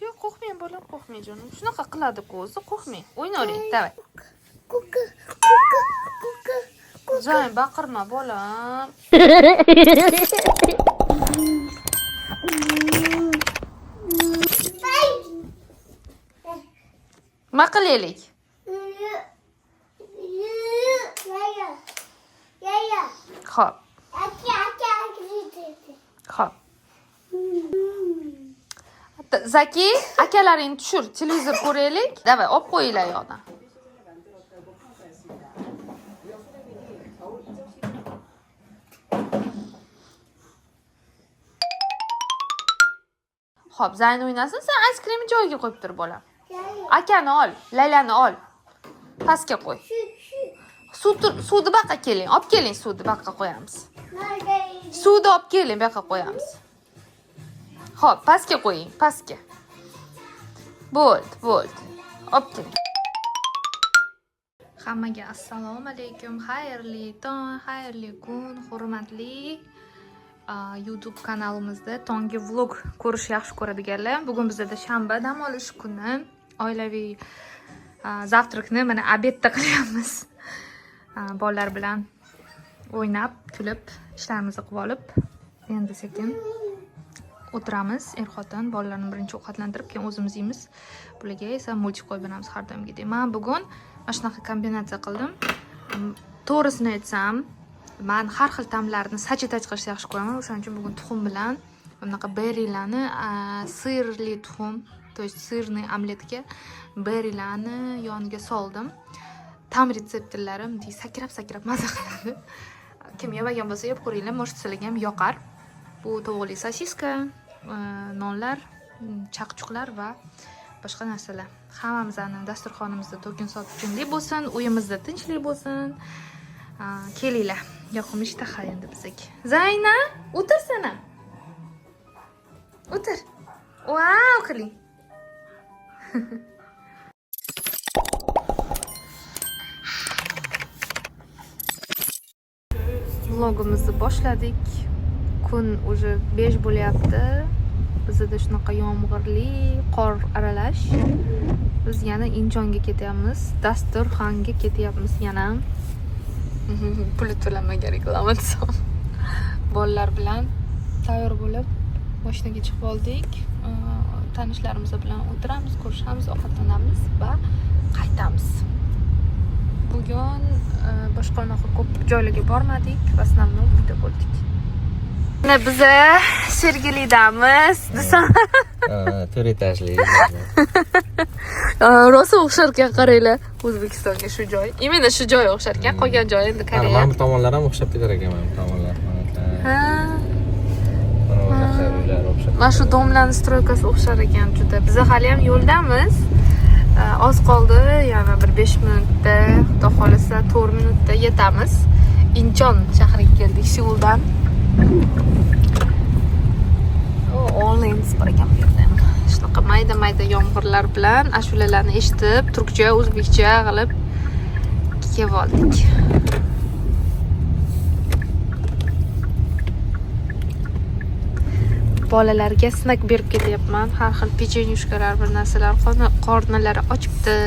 Yo'q, qo'rqmang bolam, qo'rqmang jonim. Shunaqa qiladi-ku o'zi, qo'rqmang. O'ynaylik, davay. Zo'y, baqirma bolam. Nima qilaylik? Xo'p. Xo'p. Zaki, akalaringni tushir, televizor ko'raylik. Davay, olib qo'yinglar yoqdan. Xo'p, Zayn o'ynasin, sen ayskremni joyiga qo'yib tur bolam. Akani ol, Laylani ol. Pastga qo'y. Suvni baqa keling, olib keling, suvni baqa qo'yamiz. Suvni olib keling, baqa qo'yamiz. Xo'p, pastga qo'ying, pastga. Bo'ldi. Olib keling. Hammaga assalomu alaykum, xayrli tong, xayrli kun, hurmatli YouTube kanalimizda tongi vlog ko'rish yaxshi ko'radiganlar. Bugun bizda shanba, dam olish kuni. Oilaviy zavtrakni mana obedda qilyapmiz. Bolalar bilan o'ynab, kulib, ishlarimizni qilib olib, endi sekin o'tiramiz. Er-xotin bolalarni birinchi ovqatlantirib, keyin o'zimiz yeymiz. Bularga esa multik qo'yib beramiz har doimgidek. Men bugun mana shunaqa kombinatsiya qildim. To'g'risini aytsam, men har xil ta'mlarni sachetach qilishni yaxshi ko'raman. O'shaning uchun bugun tuxum bilan bunaqa berrilarni, sirli tuxum, to есть sirni omletga berrilarni yoniga soldim. Tam retseptlarim sakrab maza qiladi. Kim yemagan bo'lsa yeb ko'ringlar, может sizlarga ham yoqar. Bu tovuqli sosiska, nonlar, chaqchuqlar va boshqa narsalar. Hammamizning dasturxonimizda to'kin sotinchlik bo'lsin, uyimizda tinchlik bo'lsin. Kelinglar, yoqim ishtaha endi bizga. Zayna, o'tirsana. O'tir. Wow, qiling. Vlogimizni boshladik. Kun уже 5 bo'lyapti. Bizda shunaqa yomg'irli, qor aralash. Biz yana Inchonga ketyapmiz, dasturxonga ketyapmiz yana. Pul to'lamaga reklama desam. Bolalar bilan tayyor bo'lib, mashinaga chiqib oldik. Tanishlarimiz bilan o'tiramiz, ko'rishamiz, ovqatlanamiz va qaytamiz. Bugun boshqa ko'p joylarga bormadik, основном uyda bo'ldik. Mana biz Sergelidamiz, desam. To'rt etajli. Rosa o'xshar ekan, qaranglar. O'zbekistonga shu joy. Imенно shu joy o'xshar ekan, qolgan joy endi Koreya. Mana bu tomonlar ham o'xshab ketar ekan, mana bu tomonlar. Ha. o'xshab. Mana shu domlarning stroykasi o'xshar ekan juda. Biz hali ham yo'ldamiz. Oz qoldi, yana bir 5 minutda, xudo xolasa 4 minutda yetamiz. Inchon shahriga keldik Seuldan. Onlayn bor ekan bu yerda. Shunaqa mayda yomg'irlar bilan ashulalarni eshitib, turkcha, o'zbekcha qilib kelib oldik. Bolalarga snack berib ketyapman. Har xil pechenyushkalar, bir narsalar, qornilari ochibdi.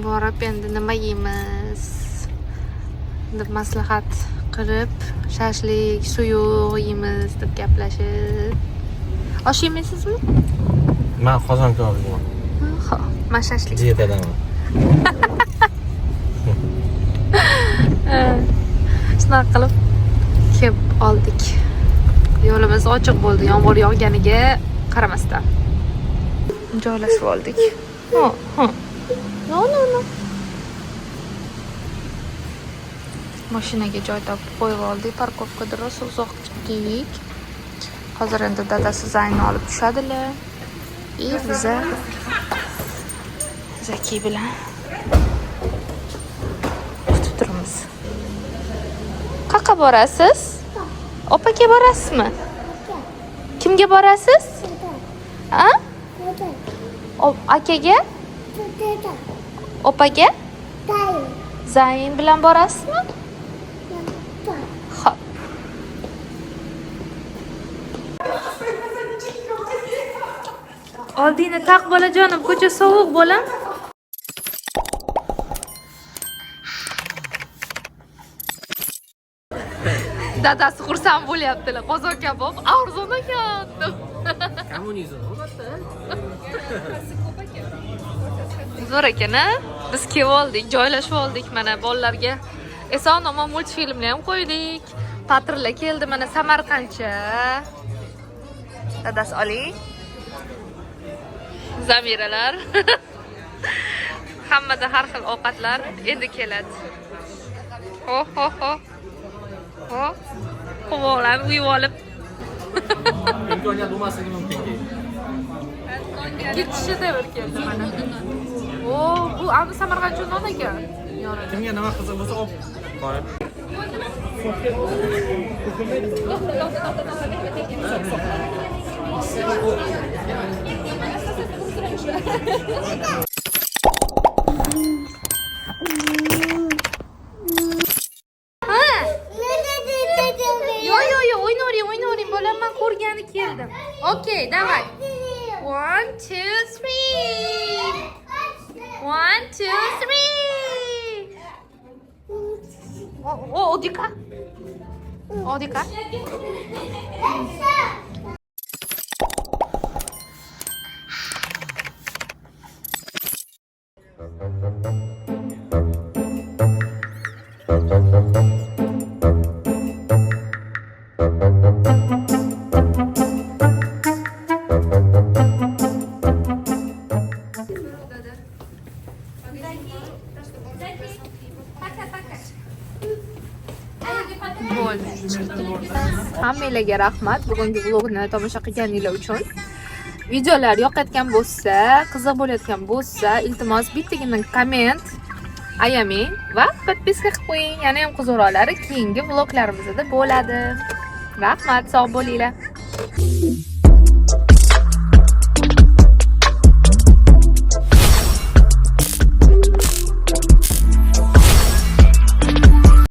Borib endi nima yeymiz deb maslahat qilib, shashlik, suyuq yeymiz deb gaplashib. Osh yemaysizmi? Men qozon kabob yeyman. Xo'p, men shashlik. Diyetadaman. Shunaqa qilib kelib oldik. Yo'limiz ochiq bo'ldi, yomg'ir yog'ganiga qaramasdan. Joylashib oldik. No. Mashinaga joy topib qo'yib oldik. Parkovkada rosa uzoq kutdik. Hozir endi dadasi Zaynni olib tushadilar. biza Zaki bilan kutib turamiz. Qayerga borasiz? Opaga borasizmi? Kimga borasiz? Ha? Akaga? Opaga? Zayn bilan borasizmi? Xo'p. Oldingni taq bolajonim, ko'cha sovuq bo'lam. Dadasi xursand bo'lyaptilar. Qozon kabob arzon ekan. Kommunizm, albatta. Zo'r ekan-a? Biz kelib oldik, joylashib oldik mana bolalarga. Eson-omon multfilmni ham qo'ydik. Patrullar keldi mana Samarqandcha. Dadasi oling. Zamiralar. Hammada har xil ovqatlar endi keladi. Ho ho ho. Ho. Qo'voqlarni uyib olib. Imkoniyat bo'lmasligi mumkinki. Ketishga davr keldi mana. O, bu ammo Samarqandcha non ekan. Kimga nima qiziq bo'lsa olib qo'ying. Yo, o'ynavering, bolam, men ko'rgani keldim. Okay, давай. 1 2 3. 1 2 3. Odika. Odika. Hammalarga rahmat bugungi vlogni tomosha qilganinglar uchun. Videolar yoqayotgan bo'lsa, qiziq bo'layotgan bo'lsa, iltimos bittagina komment ayaming va podpiska qilib qo'ying. Yana ham qiziqroqlari keyingi vloglarimizda bo'ladi. Rahmat, sog' bo'linglar.